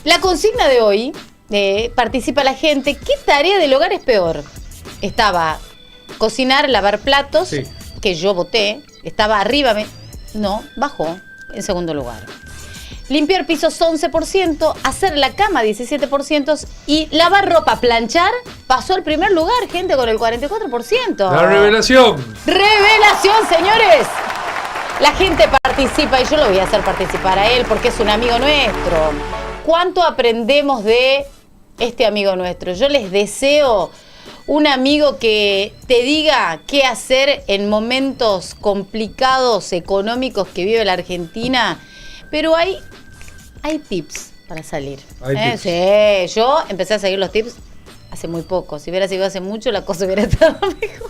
La consigna de hoy, participa la gente. ¿Qué tarea del hogar es peor? Estaba cocinar, lavar platos, sí, que yo voté. Estaba arriba, no, bajó en segundo lugar. Limpiar pisos 11%, hacer la cama 17% y lavar ropa, planchar, pasó al primer lugar, gente, con el 44%. La revelación. ¡Revelación, señores! La gente participa y yo lo voy a hacer participar a él porque es un amigo nuestro. ¿Cuánto aprendemos de este amigo nuestro? Yo les deseo un amigo que te diga qué hacer en momentos complicados económicos que vive la Argentina, pero hay tips para salir. Tips. Sí, yo empecé a seguir los tips hace muy poco. Si hubiera seguido hace mucho, la cosa hubiera estado mejor.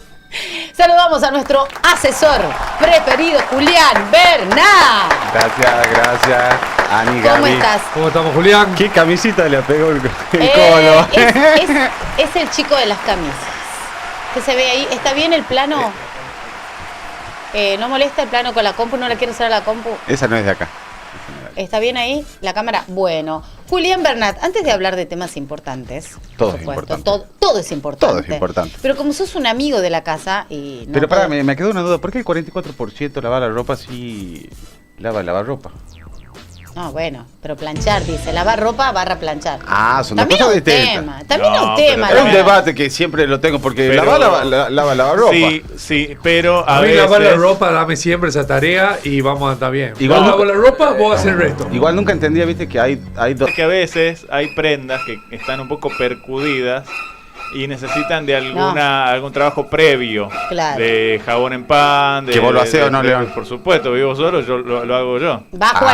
Saludamos a nuestro asesor preferido, Julián Bernat. Gracias, Ani, ¿Cómo Gaby. estás? ¿Cómo estamos, Julián? ¿Qué camisita le pegó el colo? Es el chico de las camisas. Que se ve ahí. ¿Está bien el plano? ¿No molesta el plano con la compu? ¿No la quiero usar a la compu? Esa no es de acá. ¿Está bien ahí la cámara? Bueno, Julián Bernat, antes de hablar de temas importantes, todo es importante. Todo es importante. Todo es importante. Pero como sos un amigo de la casa y no. Pero pará, me quedó una duda. ¿Por qué el 44% lava la ropa si lava ropa? No, bueno, pero planchar, dice, lavar ropa barra planchar. Ah, son dos también cosas un distintas. tema, también un tema. Es un debate que siempre lo tengo, porque pero, lava ropa. Sí, pero a mí lavar la ropa, dame siempre esa tarea y vamos a estar bien. Igual lavo la ropa, vos haces el resto. Igual nunca entendía, viste, que hay dos. Que a veces hay prendas que están un poco percudidas y necesitan de algún trabajo previo, claro, de jabón en pan, que vos lo haces o no, León. Por supuesto, vivo solo, yo lo hago yo. Bajo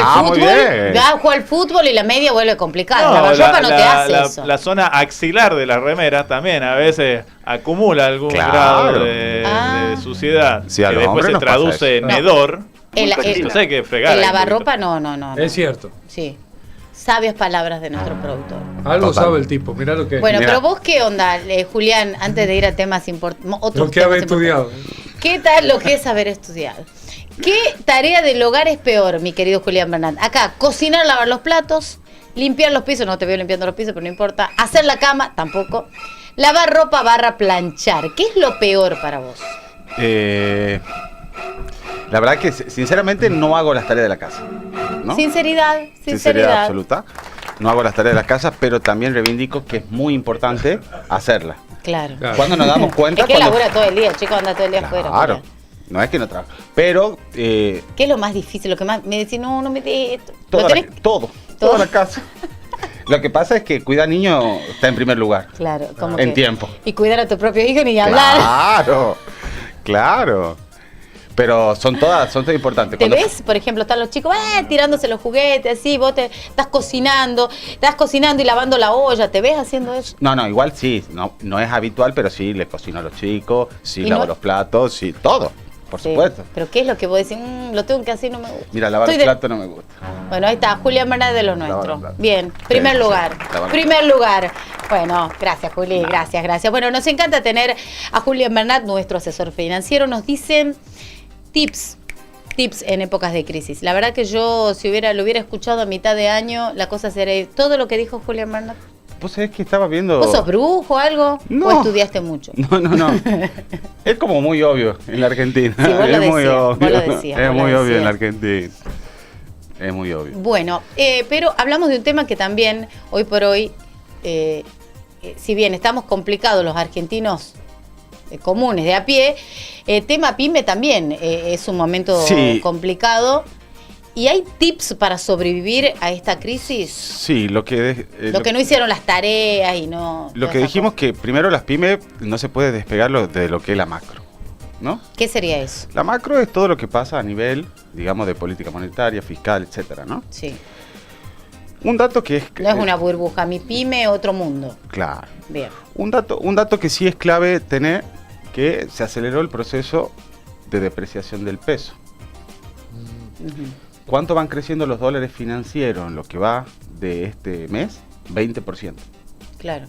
al fútbol y la media vuelve complicada. La ropa no te hace eso. La zona axilar de las remeras también a veces acumula algún grado de suciedad, sí, que después se traduce en hedor. Entonces hay que fregar. El lavarropa no. Es cierto. Sí. Sabias palabras de nuestro productor. Algo sabe el tipo, mirá lo que es. Bueno, pero vos qué onda, Julián, antes de ir a temas importantes. Lo que haber estudiado. ¿Qué tal lo que es haber estudiado? ¿Qué tarea del hogar es peor, mi querido Julián Bernat? Acá, cocinar, lavar los platos, limpiar los pisos, no te veo limpiando los pisos, pero no importa. Hacer la cama, tampoco. Lavar ropa barra planchar. ¿Qué es lo peor para vos? La verdad que sinceramente no hago las tareas de la casa, ¿no? Sinceridad absoluta. No hago las tareas de la casa, pero también reivindico que es muy importante hacerlas. Claro. Cuando nos damos cuenta. Es que labura todo el día, el chico anda todo el día afuera. Claro. No es que no trabaja. Pero. ¿Qué es lo más difícil? Lo que más me decís, no me de esto. Toda la casa. Lo que pasa es que cuidar niño está en primer lugar. Claro, como en tiempo. Y cuidar a tu propio hijo ni hablar. Claro. Pero son todas importantes. ¿Te ves? Por ejemplo, están los chicos tirándose los juguetes, así, vos te estás cocinando y lavando la olla. ¿Te ves haciendo eso? No, igual sí. No es habitual, pero sí le cocino a los chicos, sí lavo los platos, sí, todo. Por supuesto. ¿Pero qué es lo que vos decís? Lo tengo que hacer y no me gusta. Mira, lavar el plato no me gusta. Bueno, ahí está, Julián Bernat de lo nuestro. Bien, primer lugar. Bueno, gracias, Juli, gracias. Bueno, nos encanta tener a Julián Bernat, nuestro asesor financiero. Nos dicen tips en épocas de crisis. La verdad que yo, si lo hubiera escuchado a mitad de año, la cosa sería todo lo que dijo Julián Bernat. ¿Vos sabés que estaba viendo? ¿Vos sos brujo o algo? No. ¿O estudiaste mucho? No. Es como muy obvio en la Argentina. Sí, vos es muy obvio. Es muy obvio en la Argentina. Es muy obvio. Bueno, pero hablamos de un tema que también, hoy por hoy, si bien estamos complicados los argentinos comunes de a pie, tema pyme también es un momento complicado. ¿Y hay tips para sobrevivir a esta crisis? Sí, lo que no hicieron las tareas y no... Lo que dijimos que primero las pymes no se puede despegar de lo que es la macro, ¿no? ¿Qué sería eso? La macro es todo lo que pasa a nivel, digamos, de política monetaria, fiscal, etcétera, ¿no? Sí. Un dato que es... No es una burbuja, mi pyme, otro mundo. Claro. Bien. Un dato que sí es clave tener, que se aceleró el proceso de depreciación del peso. ¿Cuánto van creciendo los dólares financieros en lo que va de este mes? 20%. Claro.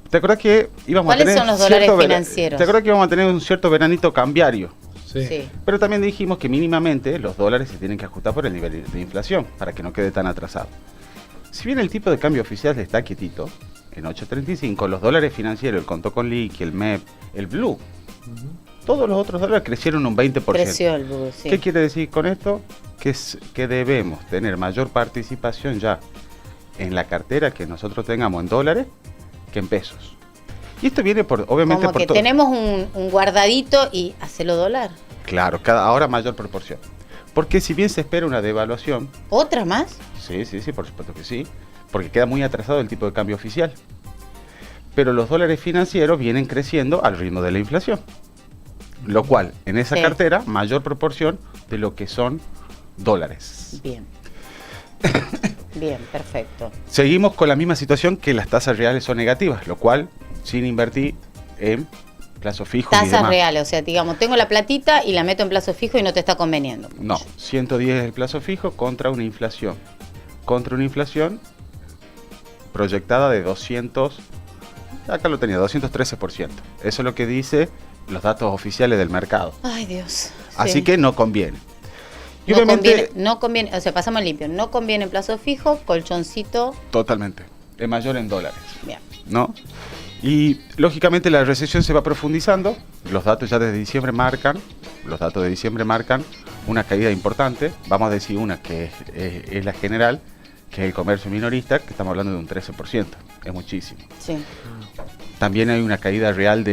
¿Te acuerdas que íbamos a tener... ¿Cuáles son los dólares financieros? ¿Te acuerdas que íbamos a tener un cierto veranito cambiario? Sí. Pero también dijimos que mínimamente los dólares se tienen que ajustar por el nivel de inflación, para que no quede tan atrasado. si bien el tipo de cambio oficial está quietito, en 8.35, los dólares financieros, el conto con liqui, el MEP, el Blue, todos los otros dólares crecieron un 20%. Creció el Blue, sí. ¿Qué quiere decir con esto? Que debemos tener mayor participación ya en la cartera que nosotros tengamos en dólares que en pesos. Y esto viene obviamente como por que tenemos un guardadito y hacelo dólar. Claro, ahora mayor proporción. Porque si bien se espera una devaluación... ¿Otra más? Sí, por supuesto que sí. Porque queda muy atrasado el tipo de cambio oficial. Pero los dólares financieros vienen creciendo al ritmo de la inflación. Lo cual, en esa cartera, mayor proporción de lo que son dólares. Bien. Bien, perfecto. Seguimos con la misma situación que las tasas reales son negativas, lo cual, sin invertir en plazo fijo. Tasas reales, o sea, digamos, tengo la platita y la meto en plazo fijo y no te está conveniendo. No, 110 es el plazo fijo contra una inflación. Proyectada de 200, acá lo tenía, 213%. Eso es lo que dice los datos oficiales del mercado. Ay, Dios. Así que no conviene. Y no, obviamente, no conviene, o sea, pasamos limpio. No conviene en plazo fijo, colchoncito. Totalmente. Es mayor en dólares. Bien. ¿No? Y lógicamente la recesión se va profundizando. Los datos ya desde diciembre marcan, una caída importante. Vamos a decir una que es la general, que es el comercio minorista, que estamos hablando de un 13%. Es muchísimo. Sí. También hay una caída real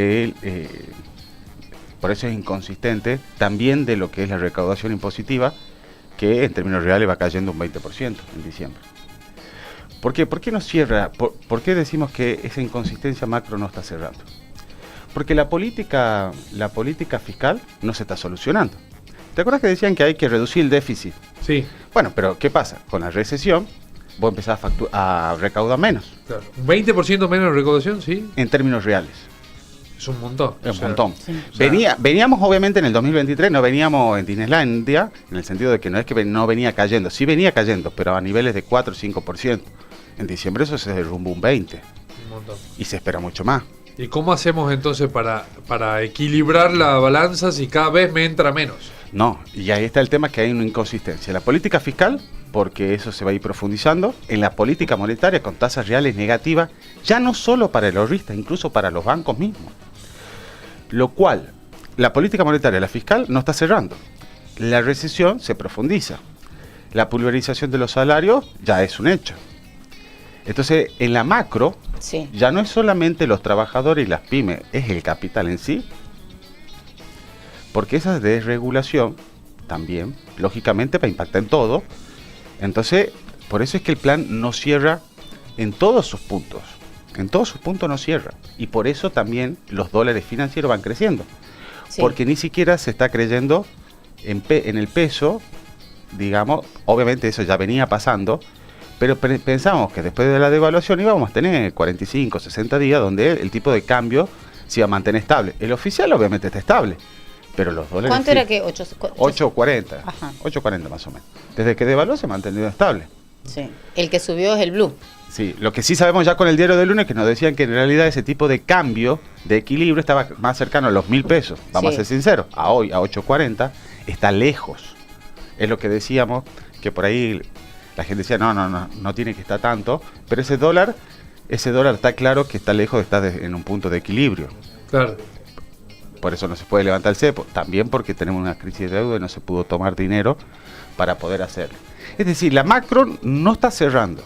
por eso es inconsistente, también de lo que es la recaudación impositiva, que en términos reales va cayendo un 20% en diciembre. ¿Por qué? ¿Por qué no cierra? ¿Por qué decimos que esa inconsistencia macro no está cerrando? Porque la política fiscal no se está solucionando. ¿Te acuerdas que decían que hay que reducir el déficit? Sí. Bueno, pero ¿qué pasa? Con la recesión, vos empezás a recaudar menos. Claro. ¿Un 20% menos de recaudación? Sí. En términos reales. Es un montón. Es un montón. Sí. Veníamos obviamente en el 2023, no veníamos en Disneylandia, en el sentido de que no es que no venía cayendo, sí venía cayendo, pero a niveles de 4 o 5%. En diciembre eso se derrumbó un 20%. Un montón. Y se espera mucho más. ¿Y cómo hacemos entonces para equilibrar la balanza si cada vez me entra menos? No, y ahí está el tema, que hay una inconsistencia. La política fiscal, porque eso se va a ir profundizando, en la política monetaria con tasas reales negativas, ya no solo para el ahorrista, incluso para los bancos mismos. Lo cual, la política monetaria, la fiscal, no está cerrando. La recesión se profundiza. La pulverización de los salarios ya es un hecho. Entonces, en la macro, sí, ya no es solamente los trabajadores y las pymes, es el capital en sí. Porque esa desregulación también, lógicamente, va a impactar en todo. Entonces, por eso es que el plan no cierra en todos sus puntos. En todos sus puntos no cierra. Y por eso también los dólares financieros van creciendo. Sí. Porque ni siquiera se está creyendo en el peso, digamos, obviamente eso ya venía pasando, pero pensamos que después de la devaluación íbamos a tener 45, 60 días donde el tipo de cambio se iba a mantener estable. El oficial obviamente está estable, pero los dólares... ¿Cuánto era que? 8.40. Ajá. 8.40 más o menos. Desde que devaluó se ha mantenido estable. Sí. El que subió es el Blue. Sí, lo que sí sabemos ya con el diario del lunes, que nos decían que en realidad ese tipo de cambio, de equilibrio, estaba más cercano a los 1.000 pesos. Vamos a ser sinceros, a hoy, a 8.40, está lejos. Es lo que decíamos, que por ahí la gente decía, no tiene que estar tanto, pero ese dólar está claro que está lejos de estar en un punto de equilibrio. Claro. Por eso no se puede levantar el cepo. También porque tenemos una crisis de deuda y no se pudo tomar dinero para poder hacerlo. Es decir, la macro no está cerrando.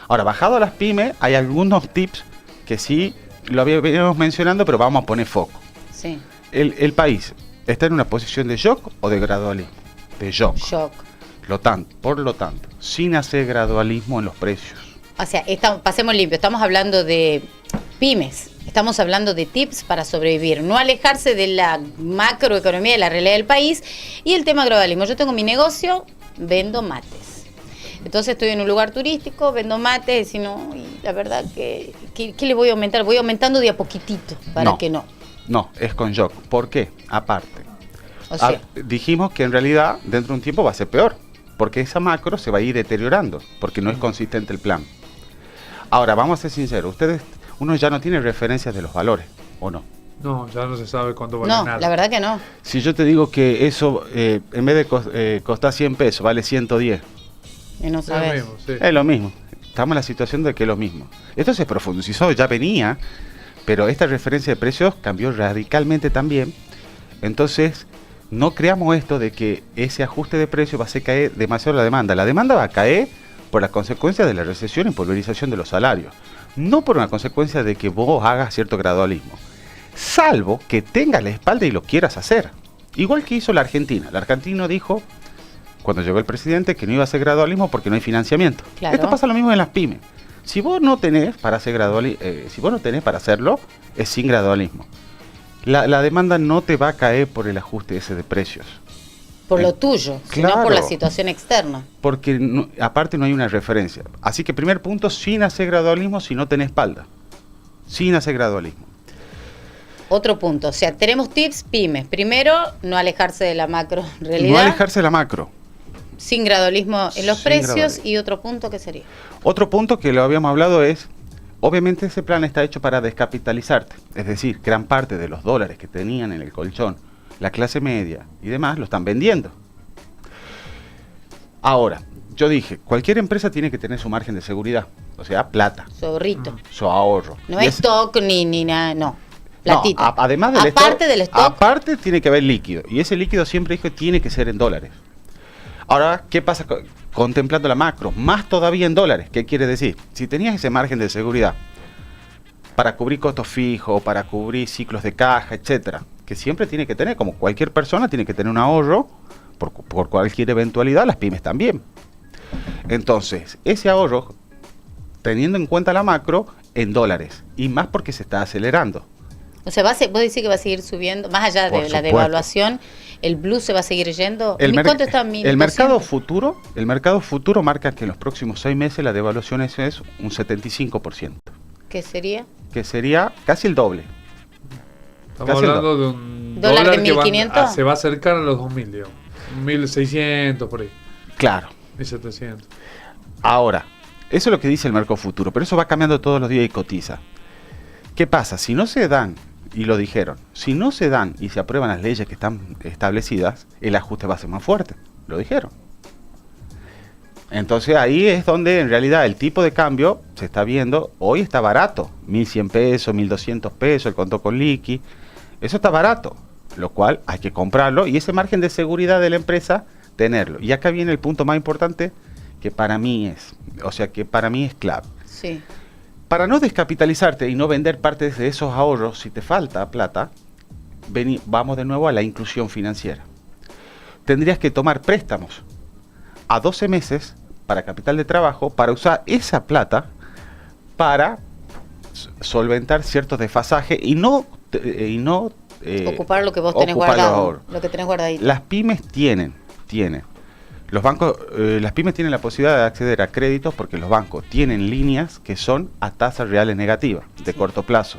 Ahora, bajado a las pymes, hay algunos tips que sí lo habíamos mencionando, pero vamos a poner foco. Sí. El país está en una posición de shock o de gradualismo. De shock. Por lo tanto, sin hacer gradualismo en los precios. O sea, pasemos limpio, estamos hablando de pymes, estamos hablando de tips para sobrevivir, no alejarse de la macroeconomía, de la realidad del país y el tema gradualismo. Yo tengo mi negocio, vendo mates. Entonces estoy en un lugar turístico, vendo mates y la verdad que le voy a aumentar, voy aumentando de a poquitito para que no. No, es con shock. ¿Por qué? Aparte. O sea, dijimos que en realidad dentro de un tiempo va a ser peor, porque esa macro se va a ir deteriorando, porque no es consistente el plan. Ahora, vamos a ser sinceros, uno ya no tiene referencias de los valores, ¿o no? No, ya no se sabe cuánto vale nada. No, la verdad que no. Si yo te digo que eso, en vez de costar 100 pesos, vale 110. Y no sabes. Es lo mismo. estamos en la situación de que es lo mismo. Esto se profundizó, ya venía, pero esta referencia de precios cambió radicalmente también. Entonces, no creamos esto de que ese ajuste de precios va a hacer caer demasiado la demanda. La demanda va a caer por las consecuencias de la recesión y pulverización de los salarios, no por una consecuencia de que vos hagas cierto gradualismo, salvo que tengas la espalda y lo quieras hacer. Igual que hizo la Argentina. El argentino dijo, cuando llegó el presidente, que no iba a hacer gradualismo porque no hay financiamiento. Claro. Esto pasa lo mismo en las pymes. Si vos no tenés para hacer si vos no tenés para hacerlo, es sin gradualismo. La demanda no te va a caer por el ajuste ese de precios. Por lo tuyo, claro, sino por la situación externa. Porque aparte no hay una referencia. Así que primer punto, sin hacer gradualismo si no tenés espalda. Sin hacer gradualismo. Otro punto, o sea, tenemos tips pymes. Primero, no alejarse de la macro realidad. No alejarse de la macro. Sin gradualismo en los precios. Y otro punto, ¿qué sería? Otro punto que lo habíamos hablado es, obviamente ese plan está hecho para descapitalizarte. Es decir, gran parte de los dólares que tenían en el colchón la clase media y demás lo están vendiendo. Ahora, yo dije, cualquier empresa tiene que tener su margen de seguridad, o sea, plata. Su ahorrito. Su ahorro. No es stock ni nada, no. Platita. No, además del aparte del stock. Aparte tiene que haber líquido, y ese líquido siempre dije tiene que ser en dólares. Ahora, ¿qué pasa contemplando la macro? Más todavía en dólares. ¿Qué quiere decir? Si tenías ese margen de seguridad para cubrir costos fijos, para cubrir ciclos de caja, etcétera, que siempre tiene que tener, como cualquier persona tiene que tener un ahorro por cualquier eventualidad, las pymes también. Entonces, ese ahorro, teniendo en cuenta la macro, en dólares, y más porque se está acelerando. O sea, vos decís que va a seguir subiendo, más allá de la devaluación, el blue se va a seguir yendo. ¿Cuánto está? El mercado futuro marca que en los próximos 6 meses la devaluación es un 75%. ¿Qué sería? Que sería casi el doble. Estamos hablando de un dólar de 1.500. Se va a acercar a los 2.000, digamos. 1.600 por ahí. Claro. 1.700. Ahora, eso es lo que dice el mercado futuro, pero eso va cambiando todos los días y cotiza. ¿Qué pasa? Si no se dan, y lo dijeron, si no se dan y se aprueban las leyes que están establecidas, el ajuste va a ser más fuerte. Lo dijeron. Entonces ahí es donde en realidad el tipo de cambio se está viendo, hoy está barato, 1.100 pesos, 1.200 pesos, el conto con liqui, eso está barato, lo cual hay que comprarlo y ese margen de seguridad de la empresa, tenerlo. Y acá viene el punto más importante que para mí es clave. Sí. Para no descapitalizarte y no vender parte de esos ahorros, si te falta plata, vamos de nuevo a la inclusión financiera. Tendrías que tomar préstamos a 12 meses para capital de trabajo, para usar esa plata para solventar ciertos desfasajes y no ocupar lo que vos tenés guardado, lo que tenés guardadito. Las pymes tienen los bancos, las pymes tienen la posibilidad de acceder a créditos porque los bancos tienen líneas que son a tasas reales negativas, de corto plazo.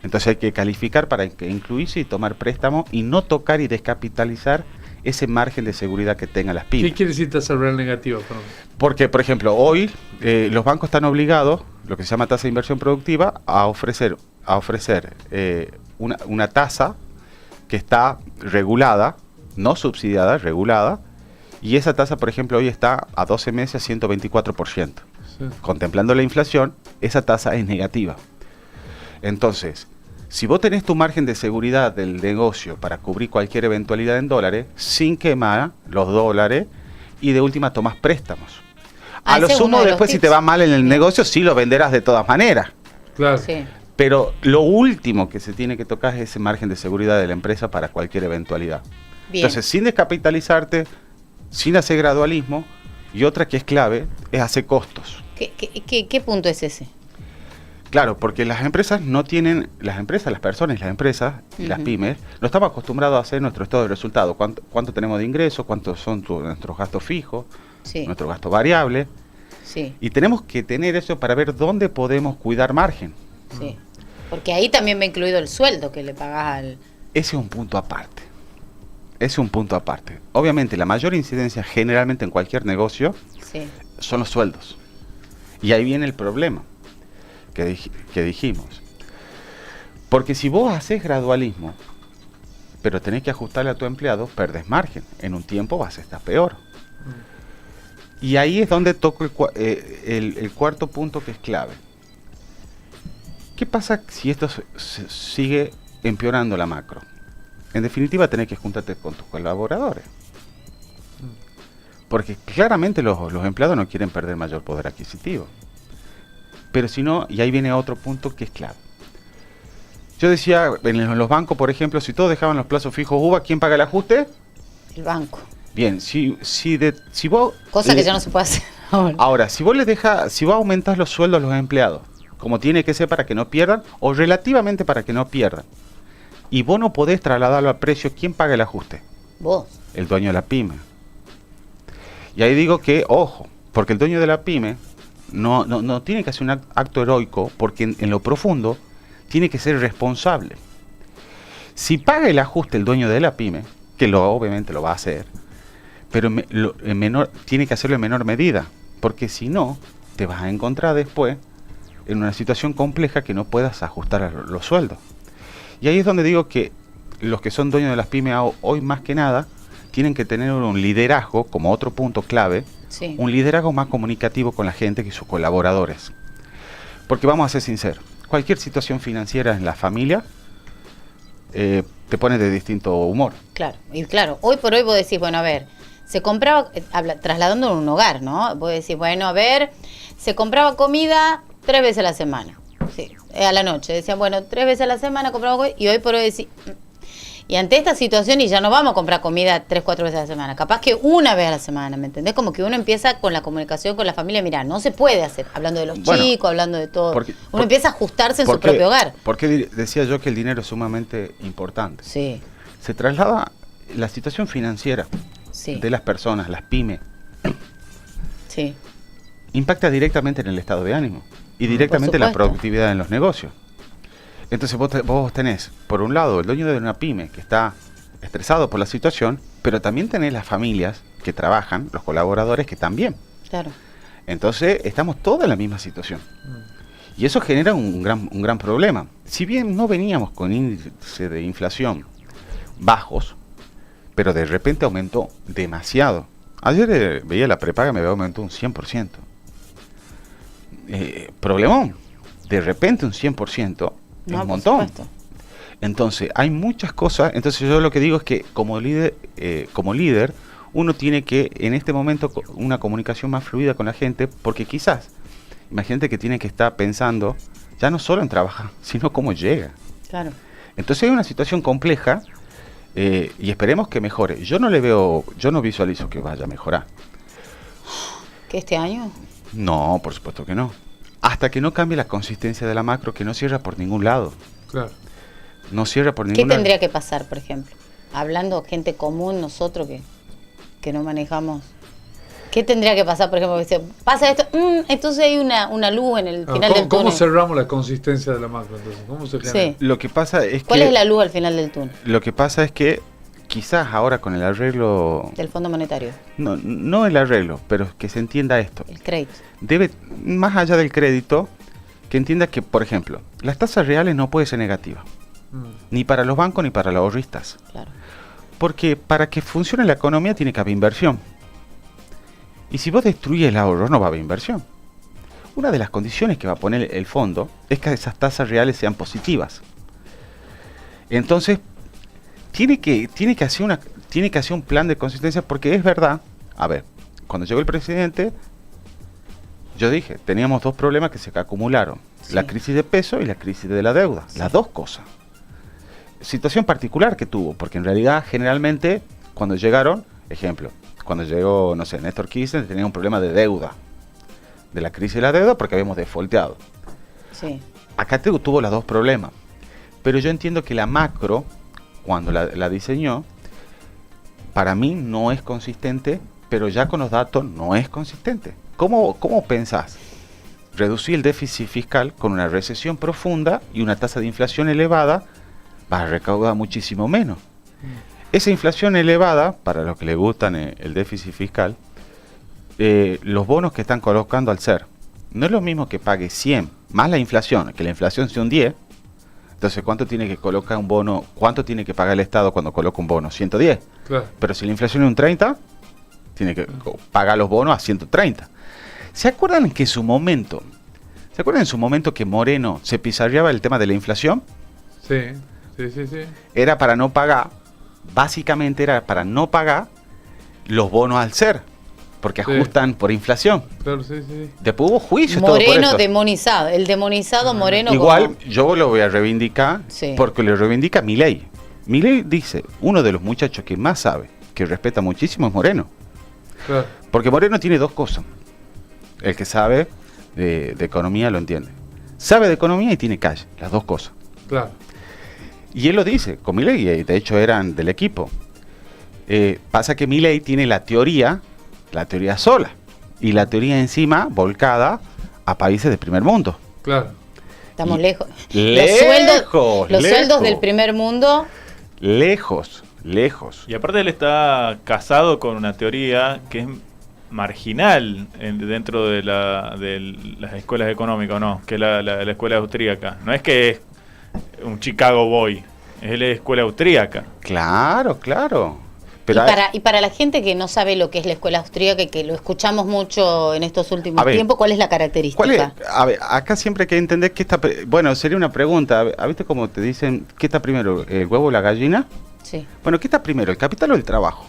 Entonces hay que calificar para incluirse y tomar préstamo y no tocar y descapitalizar ese margen de seguridad que tengan las pymes. ¿Qué quiere decir tasa real negativa? Porque, por ejemplo, hoy los bancos están obligados, lo que se llama tasa de inversión productiva, a ofrecer una tasa que está regulada, no subsidiada, regulada, y esa tasa, por ejemplo, hoy está a 12 meses a 124%. Sí. Contemplando la inflación, esa tasa es negativa. Entonces, si vos tenés tu margen de seguridad del negocio para cubrir cualquier eventualidad en dólares, sin quemar los dólares, y de última tomás préstamos. A lo sumo después, si te va mal en el negocio, sí lo venderás de todas maneras. Claro. Sí. Pero lo último que se tiene que tocar es ese margen de seguridad de la empresa para cualquier eventualidad. Bien. Entonces, sin descapitalizarte, sin hacer gradualismo, y otra que es clave, es hacer costos. ¿Qué punto es ese? Claro, porque las empresas no tienen, las personas y las empresas, y las pymes, no estamos acostumbrados a hacer nuestro estado de resultado, cuánto tenemos de ingresos, cuántos son nuestros gastos fijos, sí, nuestro gasto variable, sí, y tenemos que tener eso para ver dónde podemos cuidar margen. Sí, porque ahí también va incluido el sueldo que le pagás al... Ese es un punto aparte. Obviamente, la mayor incidencia generalmente en cualquier negocio son los sueldos. Y ahí viene el problema que dijimos. Porque si vos haces gradualismo, pero tenés que ajustarle a tu empleado, perdés margen. En un tiempo vas a estar peor. Y ahí es donde toco el cuarto punto que es clave. ¿Qué pasa si esto se sigue empeorando la macro? En definitiva, tenés que juntarte con tus colaboradores. Porque claramente los empleados no quieren perder mayor poder adquisitivo. Pero si no, y ahí viene otro punto que es clave. Yo decía, en los bancos, por ejemplo, si todos dejaban los plazos fijos UVA, ¿quién paga el ajuste? El banco. Bien, si vos... Cosa que ya no se puede hacer ahora. Ahora, si vos aumentás los sueldos a los empleados, como tiene que ser para que no pierdan, o relativamente para que no pierdan, y vos no podés trasladarlo al precio, ¿quién paga el ajuste? Vos. El dueño de la pyme. Y ahí digo que, ojo, porque el dueño de la pyme no tiene que hacer un acto heroico, porque en lo profundo tiene que ser responsable. Si paga el ajuste el dueño de la pyme, que obviamente lo va a hacer, pero tiene que hacerlo en menor medida, porque si no, te vas a encontrar después en una situación compleja que no puedas ajustar los sueldos. Y ahí es donde digo que los que son dueños de las pymes hoy más que nada tienen que tener un liderazgo, como otro punto clave, sí, un liderazgo más comunicativo con la gente que sus colaboradores. Porque vamos a ser sinceros, cualquier situación financiera en la familia te pone de distinto humor. Claro, y claro, hoy por hoy vos decís, bueno, a ver, se compraba, trasladando en un hogar, ¿no? Vos decís, bueno, a ver, se compraba comida 3 veces a la semana, sí, a la noche. Decían, bueno, 3 veces a la semana compraba comida, y hoy por hoy decís... Y ante esta situación, y ya no vamos a comprar comida 3, 4 veces a la semana, capaz que una vez a la semana, ¿me entendés? Como que uno empieza con la comunicación con la familia, mirá, no se puede hacer, hablando de los chicos, hablando de todo. Uno empieza a ajustarse en su propio hogar. Porque decía yo que el dinero es sumamente importante. Sí. Se traslada la situación financiera de las personas, las pymes. Sí. Impacta directamente en el estado de ánimo y directamente en la productividad en los negocios. Entonces vos tenés, por un lado, el dueño de una pyme que está estresado por la situación, pero también tenés las familias que trabajan, los colaboradores que también. Claro. Entonces estamos todos en la misma situación. Y eso genera un gran problema. Si bien no veníamos con índice de inflación bajos, pero de repente aumentó demasiado. Ayer veía la prepaga, me aumentó un 100%. Problemón. De repente un 100%. Es un montón. Entonces, hay muchas cosas. Entonces, yo lo que digo es que como líder, uno tiene que, en este momento, una comunicación más fluida con la gente, porque quizás, imagínate que tiene que estar pensando ya no solo en trabajar, sino cómo llega. Claro. Entonces, hay una situación compleja y esperemos que mejore. Yo no visualizo que vaya a mejorar. ¿Que este año? No, por supuesto que no. Hasta que no cambie la consistencia de la macro, que no cierra por ningún lado. Claro. No cierra por ningún lado. ¿Qué tendría que pasar, por ejemplo? Hablando gente común, nosotros que no manejamos. ¿Qué tendría que pasar, por ejemplo? Si pasa esto, entonces hay una luz en el final del túnel. ¿Cómo cerramos la consistencia de la macro entonces? ¿Cómo se genera? Sí. Lo que pasa es ¿Cuál es la luz al final del túnel? Lo que pasa es que quizás ahora con el arreglo... Del Fondo Monetario. No el arreglo, pero que se entienda esto. El crédito. Debe, más allá del crédito, que entienda que, por ejemplo, las tasas reales no pueden ser negativas. Ni para los bancos ni para los ahorristas. Claro. Porque para que funcione la economía tiene que haber inversión. Y si vos destruyes el ahorro, no va a haber inversión. Una de las condiciones que va a poner el fondo es que esas tasas reales sean positivas. Entonces, tiene que hacer un plan de consistencia, porque es verdad. A ver, cuando llegó el presidente, yo dije, teníamos 2 problemas que se acumularon. Sí. La crisis de peso y la crisis de la deuda. Sí. Las 2 cosas. Situación particular que tuvo, porque en realidad generalmente cuando llegaron, ejemplo, cuando llegó, no sé, Néstor Kirchner tenía un problema de deuda, de la crisis de la deuda porque habíamos defaulteado. Sí. Acá tuvo los 2 problemas, pero yo entiendo que la macro, cuando la diseñó, para mí no es consistente, pero ya con los datos no es consistente. ¿Cómo pensás reducir el déficit fiscal con una recesión profunda y una tasa de inflación elevada? Vas a recaudar muchísimo menos. Esa inflación elevada, para los que les gustan el déficit fiscal, los bonos que están colocando al ser, no es lo mismo que pague 100 más la inflación, que la inflación sea un 10. Entonces, ¿cuánto tiene que colocar un bono? ¿Cuánto tiene que pagar el Estado cuando coloca un bono? 110. Claro. Pero si la inflación es un 30, tiene que pagar los bonos a 130. ¿Se acuerdan en su momento que Moreno se pizarreaba el tema de la inflación? Sí. Era para no pagar, básicamente era para no pagar los bonos al ser, porque ajustan por inflación. Claro, sí. Después hubo juicios. Moreno demonizado, el demonizado Moreno. Igual yo lo voy a reivindicar, porque lo reivindica Milei. Milei dice, uno de los muchachos que más sabe, que respeta muchísimo, es Moreno. Claro. Porque Moreno tiene dos cosas. El que sabe de economía lo entiende. Sabe de economía y tiene calle, las dos cosas. Claro. Y él lo dice, con Milei, de hecho eran del equipo. Pasa que Milei tiene la teoría sola, y la teoría encima volcada a países del primer mundo. Claro. Estamos lejos. Los sueldos del primer mundo. Lejos. Y aparte él está casado con una teoría que es marginal dentro de las escuelas económicas, ¿no? Que es la escuela austríaca. No es que es un Chicago Boy, es la escuela austríaca. Claro. Pero y para la gente que no sabe lo que es la escuela austríaca y que lo escuchamos mucho en estos últimos tiempos, ¿cuál es la característica? A ver, acá siempre hay que entender que sería una pregunta. ¿Viste cómo te dicen qué está primero, el huevo o la gallina? Sí. Bueno, ¿qué está primero, el capital o el trabajo?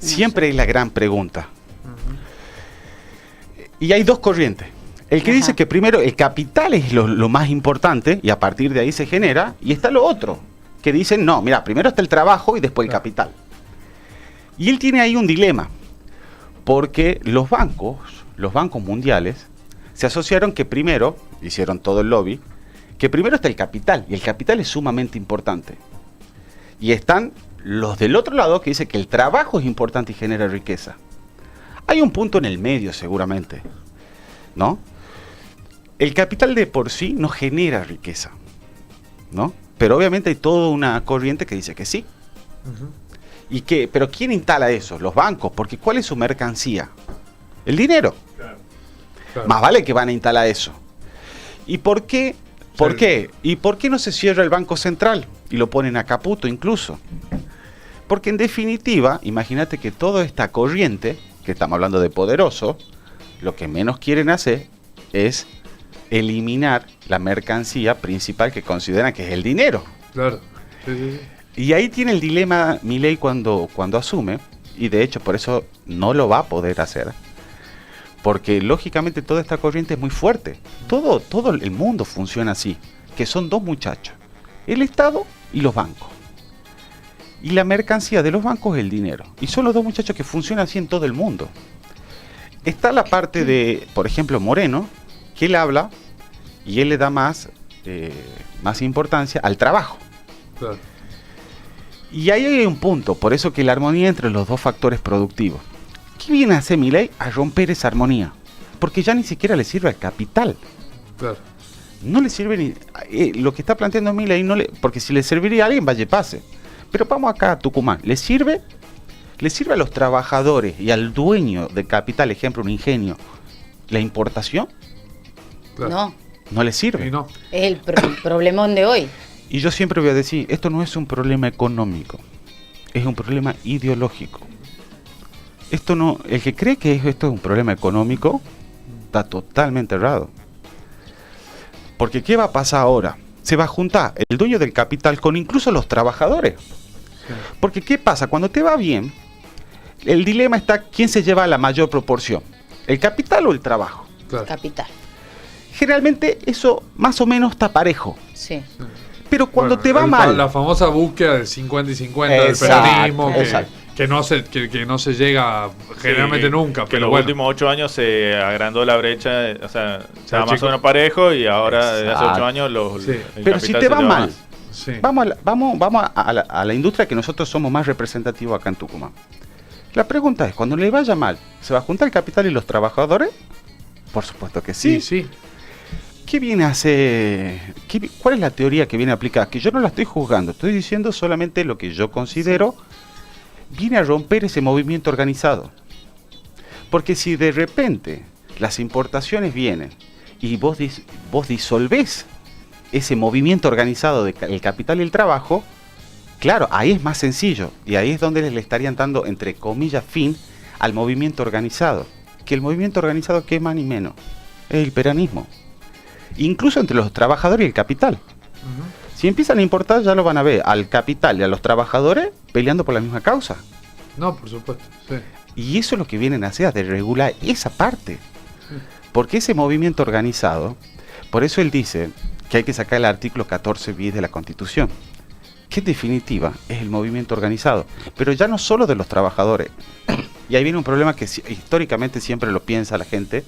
Siempre es la gran pregunta. Y hay dos corrientes. El que dice que primero el capital es lo más importante y a partir de ahí se genera, y está lo otro, que dicen, no, mira, primero está el trabajo y después el capital. Y él tiene ahí un dilema, porque los bancos mundiales se asociaron que primero, hicieron todo el lobby, que primero está el capital, y el capital es sumamente importante. Y están los del otro lado que dicen que el trabajo es importante y genera riqueza. Hay un punto en el medio seguramente, ¿no? El capital de por sí no genera riqueza, ¿no? Pero obviamente hay toda una corriente que dice que sí. Pero ¿quién instala eso? Los bancos, porque ¿cuál es su mercancía? El dinero. Claro. Más vale que van a instalar eso. ¿Y por qué? ¿Por qué? ¿Y por qué no se cierra el Banco Central? Y lo ponen a caputo incluso. Porque en definitiva, imagínate que toda esta corriente, que estamos hablando de poderoso, lo que menos quieren hacer es eliminar la mercancía principal que consideran que es el dinero. Claro. Sí. Y ahí tiene el dilema Milei cuando asume, y de hecho por eso no lo va a poder hacer, porque lógicamente toda esta corriente es muy fuerte. Todo el mundo funciona así, que son dos muchachos, el Estado y los bancos. Y la mercancía de los bancos es el dinero. Y son los dos muchachos que funcionan así en todo el mundo. Está la parte de, por ejemplo, Moreno, que él habla y él le da más importancia al trabajo. Claro. Y ahí hay un punto, por eso que la armonía entre los dos factores productivos. ¿Qué viene a hacer Milei? A romper esa armonía. Porque ya ni siquiera le sirve al capital. Claro. No le sirve ni... lo que está planteando Milei, porque si le serviría a alguien, vaya pase. Pero vamos acá a Tucumán. ¿Le sirve a los trabajadores y al dueño del capital, ejemplo, un ingenio, la importación? Claro. No le sirve. No. Es el problemón de hoy. Y yo siempre voy a decir, esto no es un problema económico, es un problema ideológico. El que cree que esto es un problema económico, está totalmente errado. Porque ¿qué va a pasar ahora? Se va a juntar el dueño del capital con incluso los trabajadores. Sí. Porque ¿qué pasa? Cuando te va bien, el dilema está quién se lleva la mayor proporción, el capital o el trabajo. Claro. Capital. Generalmente eso más o menos está parejo. Sí. Pero cuando te va mal... La famosa búsqueda del 50 y 50 del peronismo, que no se llega generalmente nunca. Que los últimos 8 años se agrandó la brecha, o sea, estaba más o menos parejo y ahora desde hace 8 años Pero si te va mal, vamos a la industria que nosotros somos más representativos acá en Tucumán. La pregunta es, cuando le vaya mal, ¿se va a juntar el capital y los trabajadores? Por supuesto que sí. Sí. ¿Qué viene a hacer? ¿Cuál es la teoría que viene a aplicar? Que yo no la estoy juzgando, estoy diciendo solamente lo que yo considero viene a romper ese movimiento organizado. Porque si de repente las importaciones vienen y vos disolvés ese movimiento organizado del capital y el trabajo, Claro, ahí es más sencillo y ahí es donde le estarían dando, entre comillas, fin al movimiento organizado. Que el movimiento organizado, ¿qué más ni menos? Es el peronismo. Incluso entre los trabajadores y el capital. Si empiezan a importar, ya lo van a ver, al capital y a los trabajadores peleando por la misma causa. No, por supuesto, sí. Y eso es lo que vienen a hacer, a desregular esa parte. Porque ese movimiento organizado, por eso él dice que hay que sacar el artículo 14 bis de la Constitución, que en definitiva es el movimiento organizado, pero ya no solo de los trabajadores. Y ahí viene un problema que históricamente siempre lo piensa la gente,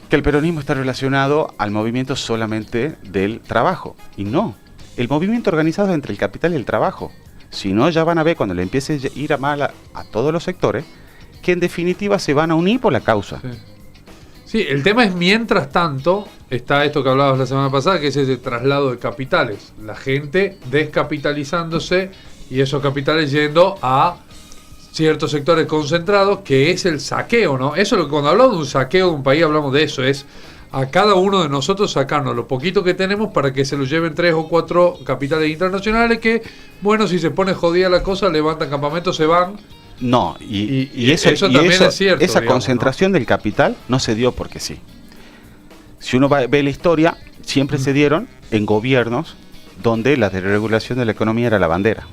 que el peronismo está relacionado al movimiento solamente del trabajo. Y no, el movimiento organizado es entre el capital y el trabajo. Si no, ya van a ver cuando le empiece a ir a mal a todos los sectores, que en definitiva se van a unir por la causa. Sí. Sí, el tema es, mientras tanto, está esto que hablabas la semana pasada, que es ese traslado de capitales. La gente descapitalizándose y esos capitales yendo a ciertos sectores concentrados, que es el saqueo, ¿no? Eso es lo que, cuando hablamos de un saqueo de un país, hablamos de eso, es a cada uno de nosotros sacarnos lo poquito que tenemos para que se lo lleven 3 o 4 capitales internacionales que, bueno, si se pone jodida la cosa, levantan campamentos, se van. No, y eso también es cierto. Esa, digamos, concentración, ¿no?, del capital no se dio porque sí. Si uno ve la historia, siempre se dieron en gobiernos donde la desregulación de la economía era la bandera.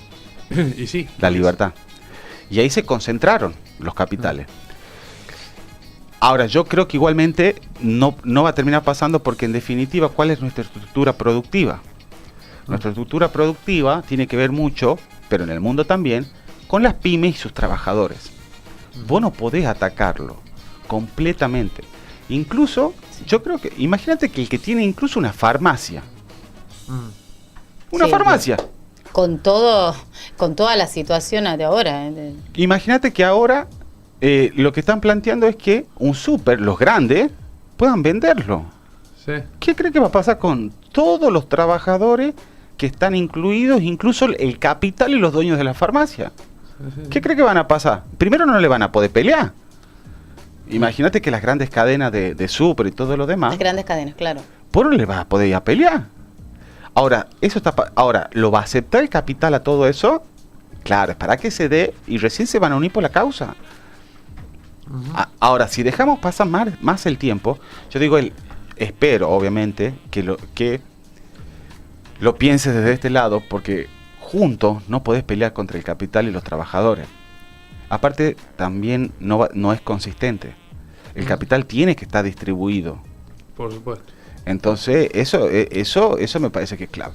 Y sí. La libertad. Y ahí se concentraron los capitales. Ahora, yo creo que igualmente no va a terminar pasando porque, en definitiva, ¿cuál es nuestra estructura productiva? Nuestra estructura productiva tiene que ver mucho, pero en el mundo también, con las pymes y sus trabajadores. Vos no podés atacarlo completamente. Incluso, yo creo que, imagínate que el que tiene incluso una farmacia. Una farmacia. Con toda la situación de ahora. Imagínate que ahora lo que están planteando es que un súper, los grandes, puedan venderlo. Sí. ¿Qué cree que va a pasar con todos los trabajadores que están incluidos, incluso el capital y los dueños de la farmacia? ¿Qué cree que van a pasar? Primero, no le van a poder pelear. Imagínate que las grandes cadenas de súper y todo lo demás. Las grandes cadenas, claro. Pues no le va a poder ir a pelear. Ahora, ahora, ¿lo va a aceptar el capital a todo eso? Claro, es para que se dé y recién se van a unir por la causa. Ahora, si dejamos pasar más el tiempo, yo digo, espero, obviamente, que lo pienses desde este lado, porque juntos no podés pelear contra el capital y los trabajadores. Aparte, también no es consistente. El capital tiene que estar distribuido. Por supuesto. Entonces, eso me parece que es clave.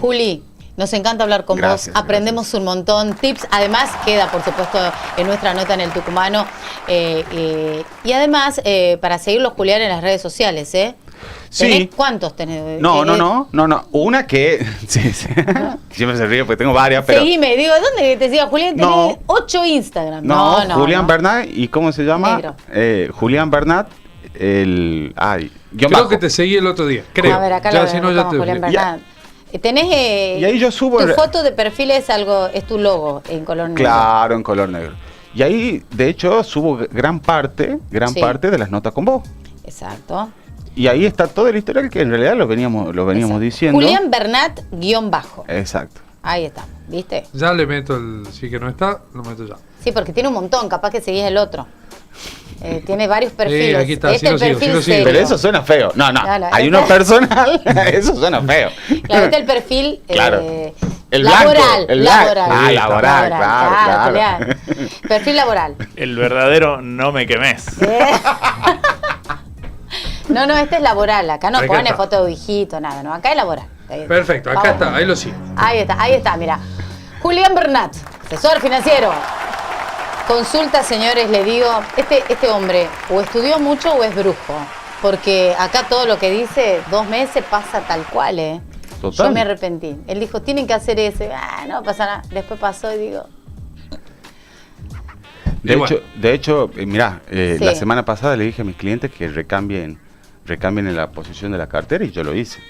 Juli, nos encanta hablar con vos, aprendemos un montón, tips, además queda por supuesto en nuestra nota en el Tucumano, y además para seguirlo, Julián, en las redes sociales, Sí. ¿Cuántos tenés? No, una que siempre se ríe porque tengo varias, pero seguime, digo, ¿dónde te sigo, Julián? Tenés 8 Instagram. No, Julián Bernat, ¿y cómo se llama? Julián Bernat, creo que te seguí el otro día, creo. A ver, acá ya, si no, ya te Julián Bernat. Tenés y ahí yo subo tu foto de perfil es tu logo en color negro. Claro, en color negro. Y ahí, de hecho, subo gran parte de las notas con vos. Exacto. Y ahí está todo el historial que en realidad lo veníamos diciendo. Julián Bernat _. Exacto. Ahí está, ¿viste? Ya le meto si que no está, lo meto ya. Sí, porque tiene un montón, capaz que seguís el otro. Tiene varios perfiles. Aquí está, este es el perfil serio. Pero eso suena feo. No, hay uno personal, eso suena feo. Claro, este es el perfil el laboral. Laboral, claro. Perfil laboral. El verdadero no me quemes. No, este es laboral. Acá no pone foto de hijito, nada. No, acá es laboral. Perfecto, acá está, ahí lo sigo. Ahí está, mira. Julián Bernat, asesor financiero. Consulta, señores, le digo, este hombre o estudió mucho o es brujo, porque acá todo lo que dice, 2 meses pasa tal cual, Total. Yo me arrepentí. Él dijo, tienen que hacer ese, no pasa nada. Después pasó y digo... De hecho, mirá, la semana pasada le dije a mis clientes que recambien en la posición de la cartera y yo lo hice.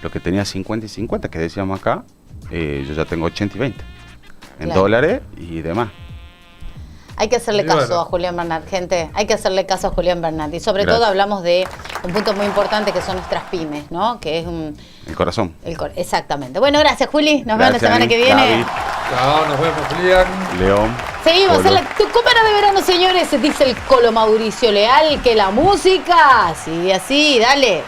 Lo que tenía 50 y 50, que decíamos acá, yo ya tengo 80 y 20 en dólares y demás. Hay que hacerle caso a Julián Bernat, gente. Hay que hacerle caso a Julián Bernat. Y sobre todo hablamos de un punto muy importante que son nuestras pymes, ¿no? Que es El corazón. exactamente. Bueno, gracias, Juli. Nos vemos la Gracias, semana que viene. Gaby, Chao, nos vemos, Julián. León. Seguimos Colo. en la Tucumana de verano, señores. Dice el Colo Mauricio Leal que la música sigue así. Dale.